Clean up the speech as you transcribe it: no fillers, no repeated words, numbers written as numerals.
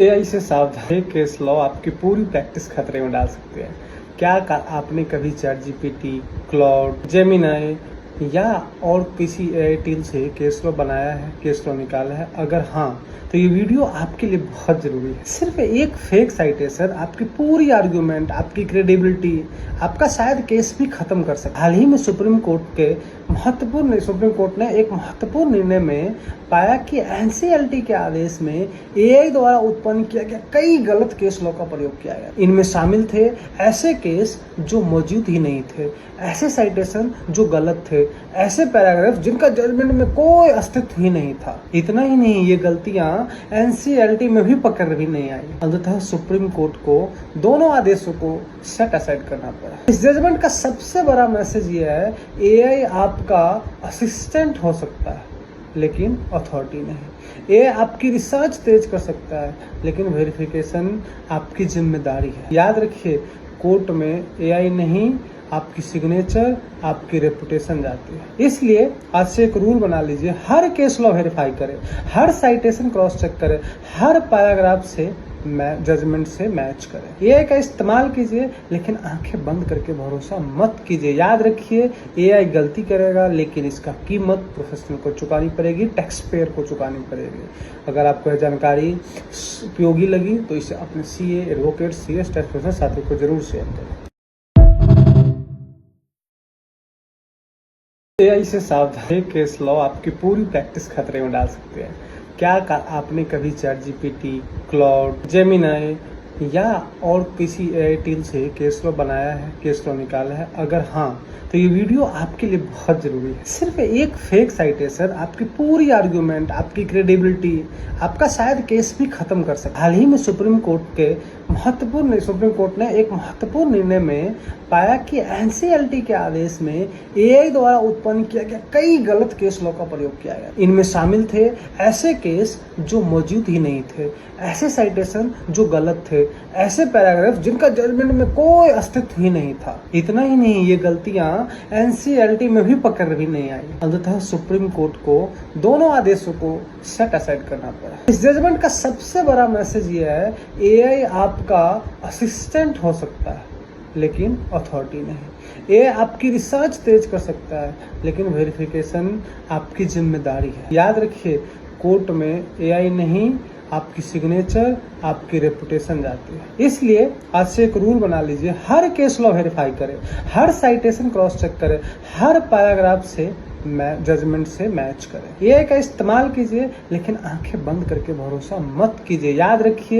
AI से सावधानी case law आपकी पूरी प्रैक्टिस खतरे में डाल सकते हैं। क्या आपने कभी चैट जीपीटी, क्लाउड, जेमिनाई या और किसी एआई टूल से केस लॉ बनाया है, केस लॉ निकाला है? अगर हाँ, तो ये वीडियो आपके लिए बहुत जरूरी है। सिर्फ एक फेक साइटेशन आपकी पूरी आर्ग्यूमेंट, आपकी क्रेडिबिलिटी, आपका शायद केस भी खत्म कर सकता है। हाल ही में सुप्रीम कोर्ट ने एक महत्वपूर्ण निर्णय में पाया कि एनसीएलटी के आदेश में एआई द्वारा उत्पन्न किया गया कई गलत केस लॉ का प्रयोग किया गया। इनमें शामिल थे ऐसे केस जो मौजूद ही नहीं थे, ऐसे साइटेशन जो गलत थे, ऐसे पैराग्राफ जिनका जजमेंट में कोई अस्तित्व ही नहीं था। इतना ही नहीं, ये गलतियां एनसीएलटी में भी पकड़ भी नहीं आई। अंततः सुप्रीम कोर्ट को दोनों आदेशों को सेट असाइड करना पड़ा। इस जजमेंट का सबसे बड़ा मैसेज ये है, एआई आपका असिस्टेंट हो सकता है लेकिन अथॉरिटी नहीं। ये आपकी रिसर्च तेज कर सकता है लेकिन वेरिफिकेशन आपकी जिम्मेदारी है। याद रखिए, कोर्ट में एआई नहीं, आपकी सिग्नेचर, आपकी रेपुटेशन जाती है। इसलिए आज से एक रूल बना लीजिए, हर केस लॉ वेरीफाई करें, हर साइटेशन क्रॉस चेक करें, हर पैराग्राफ से जजमेंट से मैच करें। एआई का इस्तेमाल कीजिए लेकिन आंखें बंद करके भरोसा मत कीजिए। याद रखिए, एआई गलती करेगा लेकिन इसका कीमत प्रोफेशनल को चुकानी पड़ेगी, टैक्स पेयर को चुकानी पड़ेगी। अगर आपको यह जानकारी उपयोगी लगी तो इसे अपने CA, advocate, CS, tax professional साथियों को जरूर शेयर करें। एआई से सावधानी केस लॉ आपकी पूरी प्रैक्टिस खतरे में डाल सकते हैं। क्या आपने कभी चैट जीपीटी, क्लाउड, जेमिनाई या और किसी एआई टूल से केस लॉ बनाया है, केस लॉ निकाला है? अगर हाँ, तो ये वीडियो आपके लिए बहुत जरूरी है। सिर्फ एक फेक साइटेशन आपकी पूरी आर्ग्यूमेंट, आपकी क्रेडिबिलिटी, आपका शायद केस भी खत्म कर सकता है। हाल ही में सुप्रीम कोर्ट ने एक महत्वपूर्ण निर्णय में पाया कि एनसीएलटी के आदेश में एआई द्वारा उत्पन्न किया गया कई गलत केस लॉ का प्रयोग किया गया। इनमें शामिल थे ऐसे केस जो मौजूद ही नहीं थे, ऐसे साइटेशन जो गलत थे, ऐसे पैराग्राफ जिनका जजमेंट में कोई अस्तित्व ही नहीं था। इतना ही नहीं, ये गलतियां एनसीएलटी में भी पकड़ भी नहीं आई। अंततः सुप्रीम कोर्ट को दोनों आदेशों को सेट असाइड करना पड़ा। इस जजमेंट का सबसे बड़ा मैसेज ये है, एआई आपका असिस्टेंट हो सकता है लेकिन अथॉरिटी नहीं। ये आपकी रिसर्च तेज कर सकता है लेकिन वेरिफिकेशन आपकी जिम्मेदारी है। याद रखिए, कोर्ट में एआई नहीं, आपकी सिग्नेचर, आपकी रेपुटेशन जाती है। इसलिए आज से एक रूल बना लीजिए, हर केस लॉ वेरीफाई करें, हर साइटेशन क्रॉस चेक करें, हर पैराग्राफ से जजमेंट से मैच करें। एआई का इस्तेमाल कीजिए लेकिन आंखें बंद करके भरोसा मत कीजिए। याद रखिए,